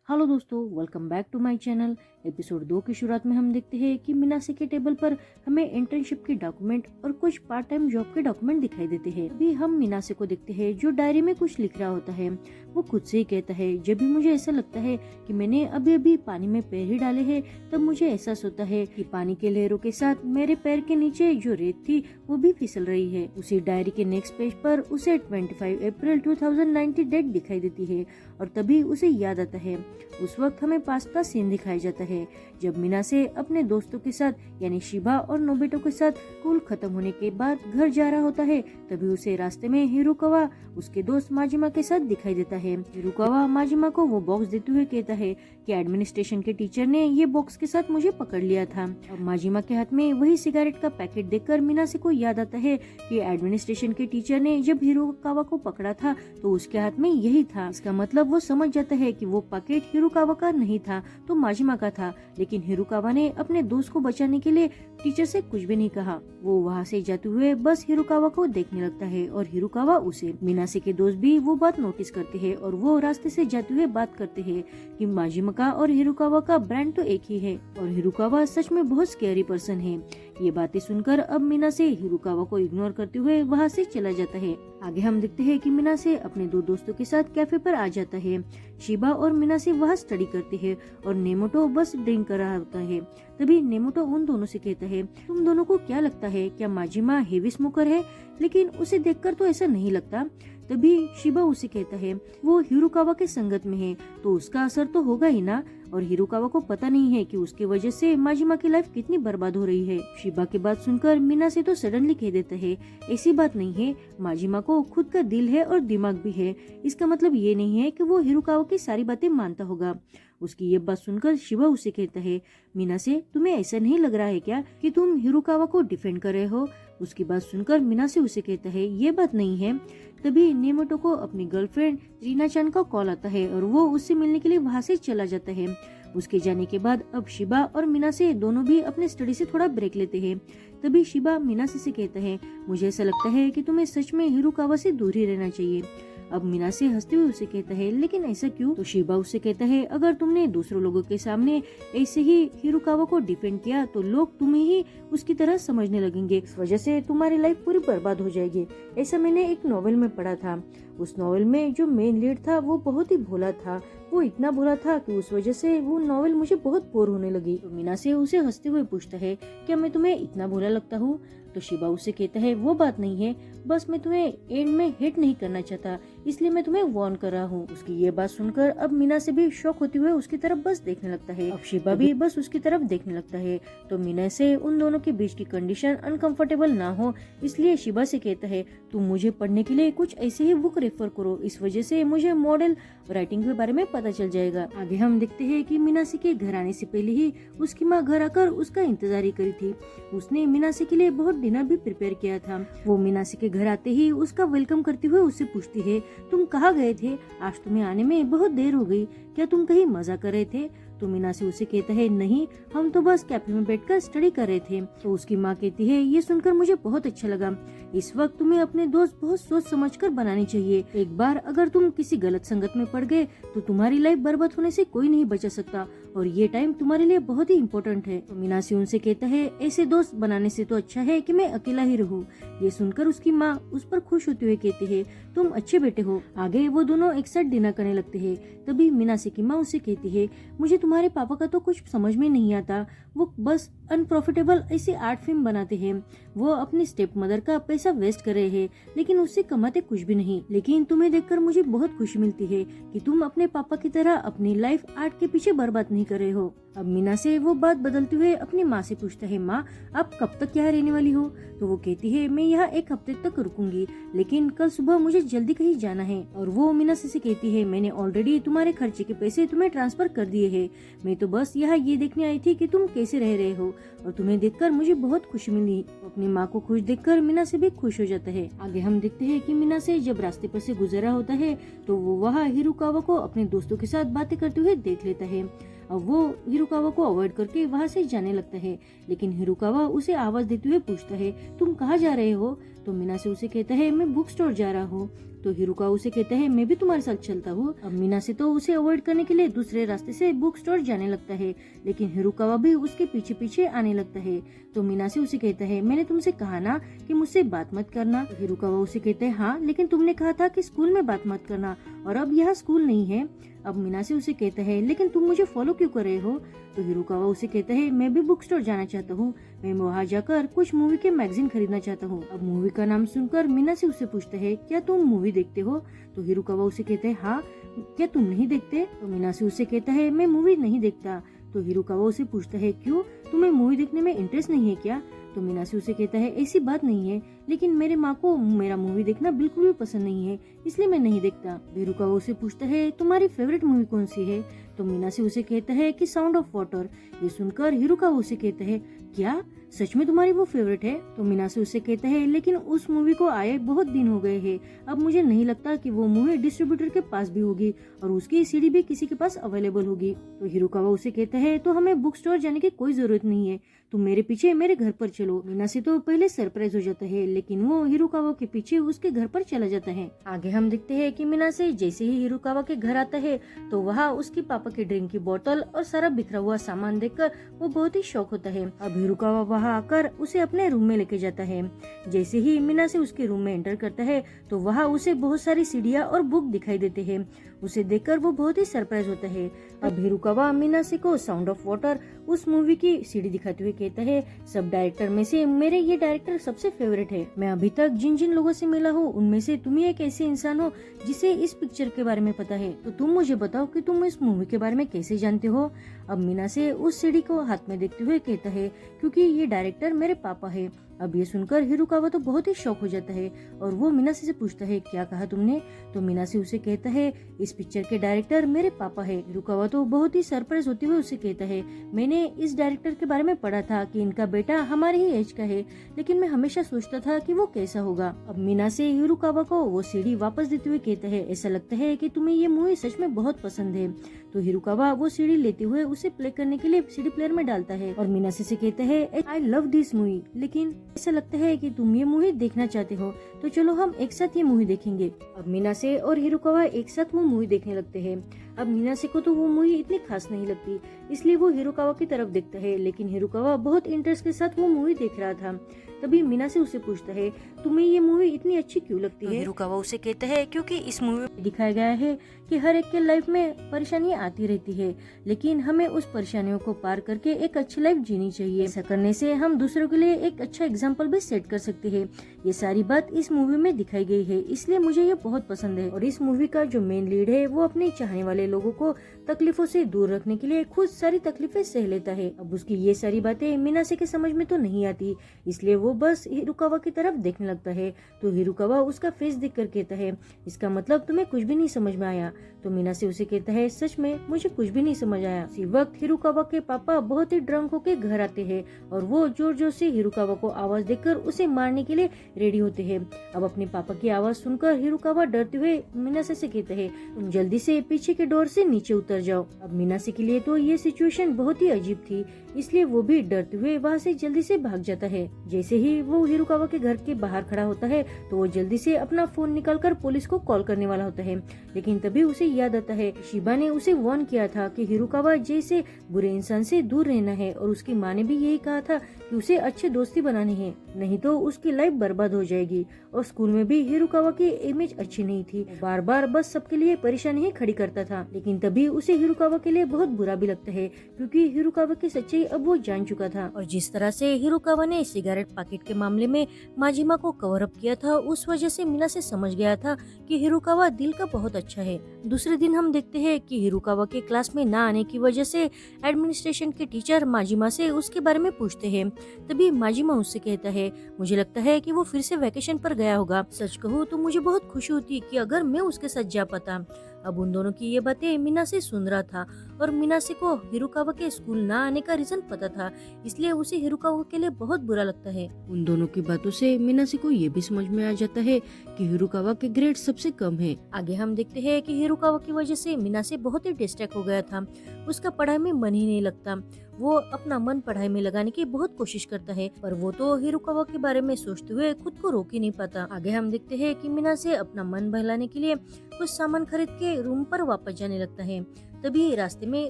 Hello दोस्तों, welcome back to my channel. Episode 2 की शुरुआत में हम देखते हैं कि मीनाक्षी के टेबल पर हमें इंटर्नशिप के डॉक्यूमेंट और कुछ पार्ट टाइम जॉब के डॉक्यूमेंट दिखाई देते हैं। अभी हम मीनाक्षी को देखते हैं जो डायरी में कुछ लिख रहा होता है। वो खुद से ही कहता है, जब भी मुझे ऐसा लगता है कि मैंने अभी अभी पानी में पैर ही डाले हैं, तब मुझे एहसास होता है कि पानी के लहरों के साथ मेरे पैर के नीचे जो रेत थी वो भी फिसल रही है। उसी डायरी के नेक्स्ट पेज पर उसे 25 अप्रैल 2090 डेट दिखाई देती है और तभी उसे याद आता है। उस वक्त हमें पास का सीन दिखाया जाता है जब मीनाक्षी अपने दोस्तों के साथ यानी शिबा और नोबितो के साथ स्कूल खत्म होने के बाद घर जा रहा होता है। तभी उसे रास्ते में हिरुकावा उसके दोस्त माजिमा के साथ दिखाई देता है। हिरुकावा माजिमा को वो बॉक्स देते हुए कहता है कि एडमिनिस्ट्रेशन के टीचर ने ये बॉक्स के साथ मुझे पकड़ लिया था। और माजिमा के हाथ में वही सिगरेट का पैकेट देखकर मीनाक्षी को याद आता है कि एडमिनिस्ट्रेशन के टीचर ने जब हिरुकावा को पकड़ा था तो उसके हाथ में यही था। इसका मतलब वो समझ जाता है कि वो पैकेट हिरुकावा का नहीं था तो माजिमा का था, लेकिन हिरुकावा ने अपने दोस्त को बचाने के लिए टीचर से कुछ भी नहीं कहा। वो वहाँ से जाते हुए बस हिरुकावा को देखने लगता है और हिरुकावा उसे। मीनाक्षी के दोस्त भी वो बात नोटिस करते हैं और वो रास्ते से जाते हुए बात करते हैं कि माजिमा का और हिरुकावा का ब्रांड तो एक ही है और हिरुकावा सच में बहुत स्कैरी पर्सन है। ये बातें सुनकर अब मीनाक्षी हिरुकावा को इग्नोर करते हुए वहाँ से चला जाता है। आगे हम देखते हैं कि मीनाक्षी अपने दो दोस्तों के साथ कैफे पर आ जाता है। शिबा और मीनाक्षी वहाँ स्टडी करते हैं और नेमोटो बस ड्रिंक कर रहा होता है। तभी नेमोटो उन दोनों से कहता है, तुम दोनों को क्या लगता है, क्या माजिमा हेवी स्मोकर है? लेकिन उसे देखकर तो ऐसा नहीं लगता। तभी शिबा उसे कहता है, वो हिरुकावा के संगत में है तो उसका असर तो होगा ही ना। और हिरुकावा को पता नहीं है कि उसके वजह से माजिमा की लाइफ कितनी बर्बाद हो रही है। शिबा की बात सुनकर मीनाक्षी तो सडनली कह देता है, ऐसी बात नहीं है, माजिमा को खुद का दिल है और दिमाग भी है। इसका मतलब ये नहीं है कि वो हिरुकावा की सारी बातें मानता होगा। उसकी ये बात सुनकर शिबा उसे कहता है, मीनाक्षी तुम्हें ऐसा नहीं लग रहा है क्या कि तुम हिरुकावा को डिफेंड कर रहे हो? उसकी बात सुनकर मीनाक्षी उसे कहता है, ये बात नहीं है। तभी नेमोटो को अपनी गर्लफ्रेंड रीना चान का कॉल आता है और वो उससे मिलने के लिए वहाँ से चला जाता है। उसके जाने के बाद अब शिबा और मीनाक्षी दोनों भी अपने स्टडी से थोड़ा ब्रेक लेते हैं। तभी शिबा मीनाक्षी से कहता है, मुझे ऐसा लगता है कि तुम्हें सच में हिरुकावा से दूर ही रहना चाहिए। अब मीनाक्षी हंसते हुए उसे कहता है, लेकिन ऐसा क्यों? तो शिबा उससे कहता है, अगर तुमने दूसरों लोगों के सामने ऐसे ही हिरुकावा को डिफेंड किया तो लोग तुम्हें ही उसकी तरह समझने लगेंगे। इस वजह से तुम्हारी लाइफ पूरी बर्बाद हो जाएगी। ऐसा मैंने एक नॉवेल में पढ़ा था। उस नॉवेल में जो मेन लीड था वो बहुत ही भोला था। वो इतना भोला था कि उस वजह से वो नॉवेल मुझे बहुत बोर होने लगी। तो मीनाक्षी उसे हंसते हुए पूछता है, क्या मैं तुम्हें इतना भोला लगता हूँ? तो शिबा उसे कहता है, वो बात नहीं है, बस मैं तुम्हें एंड में हिट नहीं करना चाहता, इसलिए मैं तुम्हें वार्न कर रहा हूँ। उसकी ये बात सुनकर अब मीनाक्षी भी शॉक होते हुए उसकी तरफ बस देखने लगता है। अब शिबा भी बस उसकी तरफ देखने लगता है। तो मीनाक्षी उन दोनों के बीच की कंडीशन अनकंफर्टेबल ना हो इसलिए शिबा से कहता है, तुम मुझे पढ़ने के लिए कुछ ऐसे ही बुक रेफर करो, इस वजह से मुझे मॉडल राइटिंग के बारे में पता चल जाएगा। आगे हम देखते हैं कि मीनाक्षी के घर आने से पहले ही उसकी माँ घर आकर उसका इंतजार ही करी थी। उसने मीनाक्षी के लिए बहुत डिनर भी प्रिपेयर किया था। वो मीनाक्षी के घर आते ही उसका वेलकम करते हुए उससे पूछती है, तुम कहाँ गए थे? आज तुम्हें आने में बहुत देर हो गई, क्या तुम कहीं मजा कर रहे थे? तो मीनाक्षी उसे कहता है, नहीं, हम तो बस कैफे में बैठकर स्टडी कर रहे थे। तो उसकी माँ कहती है, ये सुनकर मुझे बहुत अच्छा लगा। इस वक्त तुम्हें अपने दोस्त बहुत सोच समझकर बनानी चाहिए। एक बार अगर तुम किसी गलत संगत में पड़ गए तो तुम्हारी लाइफ बर्बाद होने से कोई नहीं बचा सकता और ये टाइम तुम्हारे लिए बहुत ही इम्पोर्टेंट है। तो मीनाक्षी उनसे कहता है, ऐसे दोस्त बनाने से तो अच्छा है कि मैं अकेला ही रहूं। ये सुनकर उसकी माँ उस पर खुश होते हुए कहती है, तुम अच्छे बेटे हो। आगे वो दोनों एक साथ डिनर करने लगते हैं। तभी मीनाक्षी की माँ उससे कहती है, मुझे तुम्हारे पापा का तो कुछ समझ में नहीं आता, वो बस अनप्रॉफिटेबल ऐसे आर्ट फिल्म बनाते हैं। वो अपनी स्टेप मदर का पैसा वेस्ट कर रहे हैं लेकिन उससे कमाते कुछ भी नहीं। लेकिन तुम्हें देखकर मुझे बहुत खुशी मिलती है कि तुम अपने पापा की तरह अपनी लाइफ आर्ट के पीछे बर्बाद नहीं कर रहे हो। अब मीनाक्षी वो बात बदलते हुए अपनी माँ से पूछता है, माँ आप कब तक यहाँ रहने वाली हो? तो वो कहती है, मैं यहाँ एक हफ्ते तक रुकूंगी, लेकिन कल सुबह मुझे जल्दी कहीं जाना है। और वो मीनाक्षी से कहती है, मैंने ऑलरेडी तुम्हारे खर्चे के पैसे तुम्हें ट्रांसफर कर दिए हैं। मैं तो बस यहाँ ये देखने आई थी कि तुम कैसे रह रहे हो और तुम्हें देखकर मुझे बहुत खुशी मिली। अपनी माँ को खुश देखकर मीनाक्षी भी खुश हो जाता है। आगे हम देखते हैं कि मीनाक्षी जब रास्ते पर से गुजरा होता है तो वो वहाँ हिरुकावा को अपने दोस्तों के साथ बातें करते हुए देख लेता है। अब वो हिरुकावा को अवॉइड करके वहाँ से जाने लगता है, लेकिन हिरुकावा उसे आवाज देते हुए पूछता है, तुम कहाँ जा रहे हो? तो मीनाक्षी उसे कहता है, मैं बुक स्टोर जा रहा हूँ। तो हिरुकावा उसे कहता है मैं भी तुम्हारे साथ चलता हूँ। अब मीनासे तो उसे अवॉइड करने के लिए दूसरे रास्ते से बुक स्टोर जाने लगता है, लेकिन हिरुकावा भी उसके पीछे पीछे आने लगता है। तो मीनासे उसे कहता है मैंने तुमसे कहा ना कि मुझसे बात मत करना। तो हिरुकावा उसे कहता है हाँ, लेकिन तुमने कहा था कि स्कूल में बात मत करना, और अब यहाँ स्कूल नहीं है। अब मीनासे उसे कहता है लेकिन तुम मुझे फॉलो क्यों कर रहे हो। तो हिरुकावा उसे कहता है मैं भी बुक स्टोर जाना चाहता हूँ, मैं वहाँ जाकर कुछ मूवी के मैगजीन खरीदना चाहता हूँ। अब मूवी का नाम सुनकर मीनासे उससे पूछता है क्या तुम मूवी देखते हो। तो हिरुकावा उसे कहता है हाँ, क्या तुम नहीं देखते। तो मीनासे उसे कहता है मैं मूवी नहीं देखता। तो हिरुकावा उसे पूछता है क्यों, तुम्हें मूवी देखने में इंटरेस्ट नहीं है क्या। तो मीनासे उसे कहता है ऐसी बात नहीं है, लेकिन मेरे माँ को मेरा मूवी देखना बिल्कुल भी पसंद नहीं है, इसलिए मैं नहीं देखता। हिरुकावा उसे पूछता है तुम्हारी फेवरेट मूवी कौन सी है। तो मीनासे उसे कहता है कि साउंड ऑफ वाटर। ये सुनकर हिरुकावा उसे कहता है क्या सच में तुम्हारी वो फेवरेट है। तो मीनासे उसे कहता है लेकिन उस मूवी को आए बहुत दिन हो गए हैं, अब मुझे नहीं लगता कि वो मूवी डिस्ट्रीब्यूटर के पास भी होगी और उसकी सीडी भी किसी के पास अवेलेबल होगी। तो हिरुकावा उसे कहता है तो हमें बुक स्टोर जाने की कोई जरूरत नहीं है, तुम मेरे पीछे मेरे घर पर चलो। मीनासे तो पहले सरप्राइज हो जाता है, लेकिन वो हिरुकावा के पीछे उसके घर पर चला जाता है। आगे हम देखते हैं कि मीनासे जैसे ही हिरुकावा के घर आता है तो वहाँ उसके पापा की ड्रिंक की बोतल और सारा बिखरा हुआ सामान देखकर वो बहुत ही शौक होता है। अब हिरुकावा वहाँ आकर उसे अपने रूम में लेके जाता है। जैसे ही मीनासे उसके रूम में एंटर करता है तो वहाँ उसे बहुत सारी सीढ़ियाँ और बुक दिखाई देते हैं। उसे देखकर वो बहुत ही सरप्राइज होता है। अब हिरुकावा मीनासे को साउंड ऑफ वाटर उस मूवी की सीडी दिखाते हुए कहता है सब डायरेक्टर में से मेरे ये डायरेक्टर सबसे फेवरेट है। मैं अभी तक जिन जिन लोगों से मिला हूँ उनमें से तुम ही एक ऐसे इंसान हो जिसे इस पिक्चर के बारे में पता है, तो तुम मुझे बताओ कि तुम इस मूवी के बारे में कैसे जानते हो। अब मीनासे उस सीडी को हाथ में देखते हुए कहता है क्योंकि ये डायरेक्टर मेरे पापा है। अब ये सुनकर हिरुकावा तो बहुत ही शौक हो जाता है और वो मीनासे से पूछता है क्या कहा तुमने। तो मीनासे उसे कहता है इस पिक्चर के डायरेक्टर मेरे पापा है। हिरुकावा तो बहुत ही सरप्राइज होते हुए उसे कहता है मैंने इस डायरेक्टर के बारे में पढ़ा था कि इनका बेटा हमारे ही एज का है, लेकिन मैं हमेशा सोचता था कि वो कैसा होगा। अब मीनासे हिरुकावा को वो सीडी वापस देते हुए कहता है ऐसा लगता है कि तुम्हें ये मूवी सच में बहुत पसंद है। तो हिरुकावा वो सीडी लेते हुए उसे प्ले करने के लिए सीडी प्लेयर में डालता है और मीनासे से कहता है आई लव दिस मूवी, लेकिन ऐसा लगता है कि तुम ये मूवी देखना चाहते हो, तो चलो हम एक साथ ये मूवी देखेंगे। अब मीनासे और हिरुकावा एक साथ वो मूवी देखने लगते हैं। अब मीनासे को तो वो मूवी इतनी खास नहीं लगती, इसलिए वो हिरुकावा की तरफ देखता है, लेकिन हिरुकावा बहुत इंटरेस्ट के साथ वो मूवी देख रहा था। तभी मीनासे उसे पूछता है तुम्हें ये मूवी इतनी अच्छी क्यों लगती है। हिरुकावा उसे कहता है क्योंकि इस मूवी में दिखाया गया है कि हर एक के लाइफ में परेशानियां आती रहती है, लेकिन हमें उस परेशानियों को पार करके एक अच्छी लाइफ जीनी चाहिए। ऐसा करने से हम दूसरों के लिए एक अच्छा एग्जाम्पल भी सेट कर सकते हैं। ये सारी बात इस मूवी में दिखाई गई है, इसलिए मुझे ये बहुत पसंद है। और इस मूवी का जो मेन लीड है वो अपने चाहने वाले लोगों को तकलीफों से दूर रखने के लिए खुद सारी तकलीफें सह लेता है। अब उसकी ये सारी बातें मीनासे के समझ में तो नहीं आती, इसलिए वो बस हिरुकावा की तरफ देखने लगता है। तो हिरुकावा उसका फेस देखकर कहता है इसका मतलब तुम्हें कुछ भी नहीं समझ में आया। तो मीनासे उसे कहता है सच में मुझे कुछ भी नहीं समझ आया। उसी वक्त हिरुकावा के पापा बहुत ही ड्रंक होकर घर आते हैं और वो जोर जोर से हिरुकावा को आवाज देकर उसे मारने के लिए रेडी होते हैं। अब अपने पापा की आवाज सुनकर हिरुकावा डरते हुए मीनासे से कहता है तुम जल्दी से पीछे के डोर से नीचे उतर जाओ। अब मीनासे के लिए तो ये सिचुएशन बहुत ही अजीब थी, इसलिए वो भी डरते हुए वहाँ से जल्दी से भाग जाता है। जैसे ही वो हिरुकावा के घर के बाहर खड़ा होता है तो वो जल्दी से अपना फोन निकालकर पुलिस को कॉल करने वाला होता है, लेकिन तभी उसे याद आता है शिबा ने उसे वार्न किया था कि हिरुकावा जैसे बुरे इंसान से दूर रहना है और उसकी माँ ने भी यही कहा था कि उसे अच्छे दोस्ती बनानी है, नहीं तो उसकी लाइफ बर्बाद हो जाएगी। और स्कूल में भी हिरुकावा की इमेज अच्छी नहीं थी, बार बार बस सबके लिए परेशानी ही खड़ी करता था। लेकिन तभी उसे हिरुकावा के लिए बहुत बुरा भी लगता है क्योंकि हिरुकावा की सच्चाई अब वो जान चुका था। और जिस तरह से हिरुकावा ने सिगरेट पैकेट के मामले में माजिमा को कवर अप किया था, उस वजह से मीनासे समझ गया था कि हिरुकावा दिल का बहुत अच्छा है। दूसरे दिन हम देखते हैं कि हिरुकावा के क्लास में ना आने की वजह से एडमिनिस्ट्रेशन के टीचर माजिमा से उसके बारे में पूछते हैं। तभी माजिमा उससे कहता है मुझे लगता है कि वो फिर से वैकेशन पर गया होगा। सच कहूँ तो मुझे बहुत खुशी होती कि अगर मैं उसके साथ जा पाता। अब उन दोनों की ये बातें मीनासे सुन रहा था और मिनासे को हिरुकावा के स्कूल ना आने का रीजन पता था, इसलिए उसे हिरुकावा के लिए बहुत बुरा लगता है। उन दोनों की बातों से मिनासे को ये भी समझ में आ जाता है कि हिरुकावा के ग्रेड सबसे कम है। आगे हम देखते हैं कि हिरुकावा की वजह से मिनासे बहुत ही डिस्ट्रैक्ट हो गया था, उसका पढ़ाई में मन ही नहीं लगता। वो अपना मन पढ़ाई में लगाने की बहुत कोशिश करता है, पर वो तो हिरुकावा के बारे में सोचते हुए खुद को रोक ही नहीं पाता। आगे हम देखते हैं कि मिनासे अपना मन बहलाने के लिए कुछ सामान खरीद के रूम पर वापस जाने लगता है। तभी रास्ते में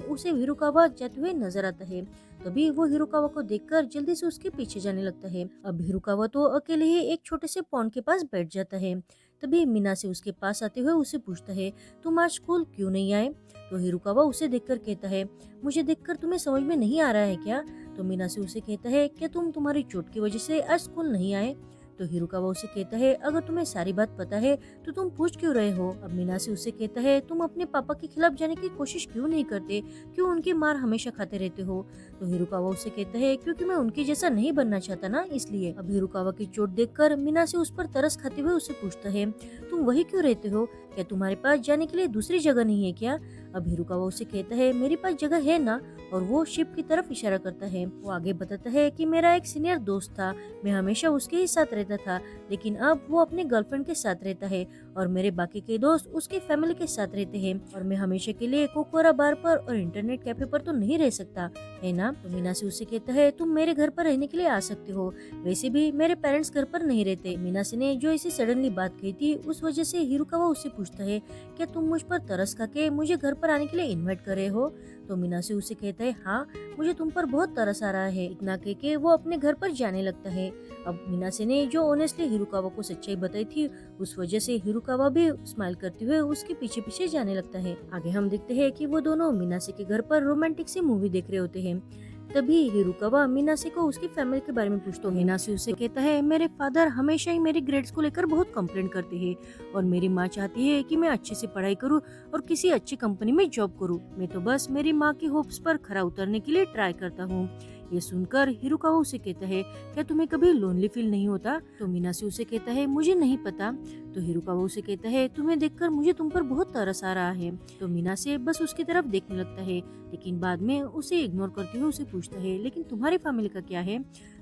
उसे हिरुकावा जाते हुए नजर आता है। तभी वो हिरुकावा को देखकर जल्दी से उसके पीछे जाने लगता है। अब हिरुकावा तो अकेले ही एक छोटे से पॉन्ड के पास बैठ जाता है। तभी मिनासे उसके पास आते हुए उसे पूछता है, तुम आज स्कूल क्यों नहीं आए? तो हिरुकावा उसे देखकर कहता है, मुझे देखकर तुम्हें समझ में नहीं आ रहा है क्या? तो मिनासे उसे कहता है, क्या तुम तुम्हारी चोट की वजह से आज स्कूल नहीं आए? तो हिरुकावा उसे कहता है, अगर तुम्हें सारी बात पता है तो तुम पूछ क्यों रहे हो? अब मिनासे उसे कहता है, तुम अपने पापा के खिलाफ जाने की कोशिश क्यों नहीं करते? क्यों उनकी मार हमेशा खाते रहते हो? तो हिरुकावा उसे कहता है, क्योंकि मैं उनके जैसा नहीं बनना चाहता ना, इसलिए। अब हिरुकावा की चोट देखकर मिनासे उस पर तरस खाते हुए उसे पूछता है, तुम वही क्यों रहते हो? क्या तुम्हारे पास जाने के लिए दूसरी जगह नहीं है क्या? अब हिरुकावा उसे कहता है, मेरे पास जगह है ना, और वो शिप की तरफ इशारा करता है। वो आगे बताता है कि मेरा एक सीनियर दोस्त था, मैं हमेशा उसके ही साथ रहता था, लेकिन अब वो अपने गर्लफ्रेंड के साथ रहता है और मेरे बाकी के दोस्त उसके फैमिली के साथ रहते हैं, और मैं हमेशा के लिए कोकोरा बार पर और इंटरनेट कैफे पर तो नहीं रह सकता, है ना? तो मीनासे उसे कहता है, तुम मेरे घर पर रहने के लिए आ सकते हो, वैसे भी मेरे पेरेंट्स घर पर नहीं रहते। मीनासे ने जो इसे सडनली बात कही थी, उस वजह से हिरुकावा उससे पूछता है, क्या तुम मुझ पर तरस खा के मुझे घर पर आने के लिए इन्वाइट कर रहे हो? तो मिनासे उसे कहता है, हाँ, मुझे तुम पर बहुत तरस आ रहा है। इतना कह के वो अपने घर पर जाने लगता है। अब मिनासे ने जो ऑनेस्टली हिरुकावा को सच्चाई बताई थी, उस वजह से हिरुकावा भी स्माइल करते हुए उसके पीछे पीछे जाने लगता है। आगे हम देखते हैं कि वो दोनों मिनासे के घर पर रोमांटिक सी मूवी देख रहे होते हैं। तभी हिरुकावा मिनासे को उसकी फैमिली के बारे में पूछता है। मिनासे उसे कहता है, मेरे फादर हमेशा ही मेरे ग्रेड्स को लेकर बहुत कंप्लेंट करते हैं, और मेरी माँ चाहती है कि मैं अच्छे से पढ़ाई करूँ और किसी अच्छी कंपनी में जॉब करूँ। मैं तो बस मेरी माँ की होप्स पर खरा उतरने के लिए ट्राई करता हूँ। ये सुनकर हिरुकावा उसे कहता है, क्या तुम्हें कभी लोनली फील नहीं होता? तो मिनासे उसे कहता है, मुझे नहीं पता। तो हिरुकावा उसे कहता है, तुम्हें देखकर मुझे तुम पर बहुत तरस आ रहा है। तो मिनासे बस उसकी तरफ देखने लगता है, लेकिन बाद में उसे इग्नोर करते हुए उसे पूछता है, लेकिन तुम्हारी फैमिली का क्या है?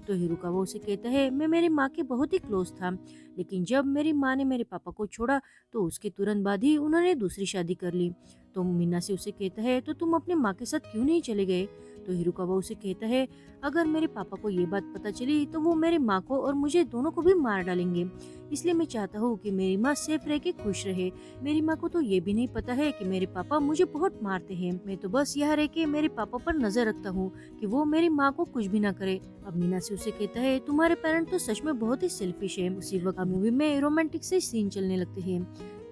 तो हिरुकावा उसे कहता है, मैं मेरी माँ के बहुत ही क्लोज था, लेकिन जब मेरी माँ ने मेरे पापा को छोड़ा तो उसके तुरंत बाद ही उन्होंने दूसरी शादी कर ली। तो मिनासे उसे कहता है, तो तुम अपने माँ के साथ क्यों नहीं चले गए? तो हिरुकावा उसे कहता है, अगर मेरे पापा को ये बात पता चली तो वो मेरे माँ को और मुझे दोनों को भी मार डालेंगे, इसलिए मैं चाहता हूँ कि मेरी माँ सेफ रह के खुश रहे। मेरी माँ को तो ये भी नहीं पता है कि मेरे पापा मुझे बहुत मारते हैं, मैं तो बस यहाँ रह के मेरे पापा पर नजर रखता हूँ कि वो मेरी माँ को कुछ भी ना करे। अब मिनासे उसे कहता है, तुम्हारे पेरेंट तो सच में बहुत ही सेल्फिश है। उसी वक्त मूवी में रोमांटिक से सीन चलने लगते हैं।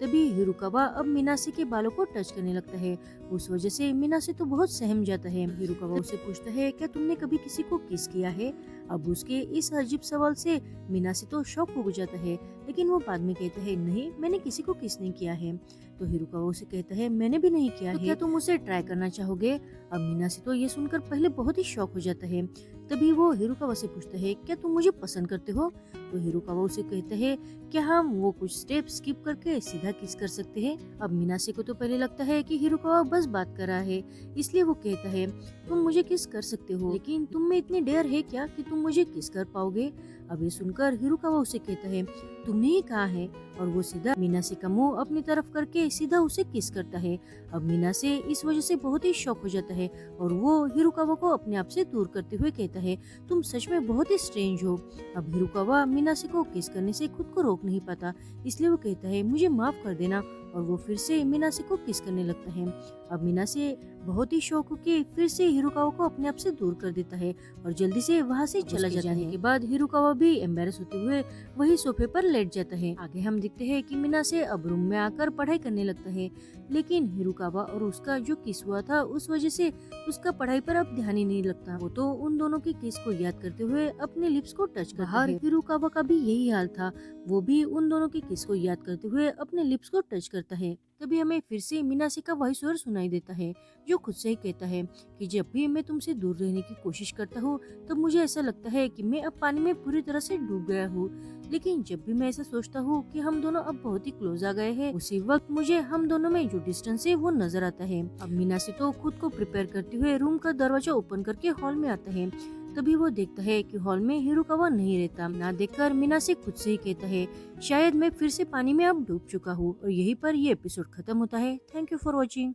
तभी हिरुकावा अब मिनासे के बालों को टच करने लगता है। उस वजह से मिनासे तो बहुत सहम जाता है। हिरुकावा उसे पूछता है, क्या तुमने कभी किसी को किस किया है? अब उसके इस अजीब सवाल से मिनासे तो शॉक हो जाता है, लेकिन वो बाद में कहता है, नहीं, मैंने किसी को किस नहीं किया है। तो हिरुकावा उसे कहता है, मैंने भी नहीं किया है, क्या तुम उसे ट्राई करना चाहोगे? अब मिनासे तो ये सुनकर पहले बहुत ही शॉक हो जाता है। तभी वो हिरुकावा से पूछता है, क्या तुम मुझे पसंद करते हो? तो हिरुकावा उसे कहता है, क्या हम वो कुछ स्टेप स्किप करके सीधा किस कर सकते हैं? अब मिनासे को तो पहले लगता है कि हिरुकावा बस बात कर रहा है, इसलिए वो कहता है, तुम मुझे किस कर सकते हो, लेकिन तुम में इतनी डेयर है क्या कि तुम मुझे किस कर पाओगे? अब ये सुनकर हिरुकावा उसे कहता है, तुमने ही कहा है, और वो सीधा मिनासे का मुंह अपनी तरफ करके सीधा उसे किस करता है। अब मिनासे इस वजह से बहुत ही शॉक हो जाता है, और वो हिरुकावा को अपने आप से दूर करते हुए कहता है, तुम सच में बहुत ही स्ट्रेंज हो। अब हिरुकावा मिनासे को किस करने से खुद को रोक नहीं पाता, इसलिए वो कहता है, मुझे माफ कर देना, और वो फिर से मिनासे को किस करने लगता है। अब मिनासे बहुत ही शौक होके फिर से हिरुकावा को अपने आप से दूर कर देता है और जल्दी से वहाँ से चला जाता है। के बाद हिरुकावा भी एम्बेरस होते हुए वही सोफे पर लेट जाता है। आगे हम देखते हैं कि मिनासे अब रूम में आकर पढ़ाई करने लगता है, लेकिन हिरुकावा और उसका जो किस हुआ था उस वजह से उसका पढ़ाई पर अब ध्यान ही नहीं लगता। वो तो उन दोनों की किस को याद करते हुए अपने लिप्स को टच करता है। हिरुकावा का भी यही हाल था, वो भी उन दोनों की किस को याद करते हुए अपने लिप्स को टच करता है। तभी हमें फिर से मीनाक्षी का वही स्वर सुनाई देता है जो खुद से ही कहता है कि जब भी मैं तुमसे दूर रहने की कोशिश करता हूँ तब मुझे ऐसा लगता है कि मैं अब पानी में पूरी तरह से डूब गया हूँ। लेकिन जब भी मैं ऐसा सोचता हूँ कि हम दोनों अब बहुत ही क्लोज आ गए हैं, उसी वक्त मुझे हम दोनों में जो डिस्टेंस है वो नजर आता है। अब मीनाक्षी तो खुद को प्रिपेयर करते हुए रूम का दरवाजा ओपन करके हॉल में आता है। तभी वो देखता है कि हॉल में हिरुकावा नहीं रहता। ना देखकर मीनाक्षी खुद से ही कहता है शायद मैं फिर से पानी में अब डूब चुका हूँ। और यहीं पर ये एपिसोड खत्म होता है। Thank you for watching.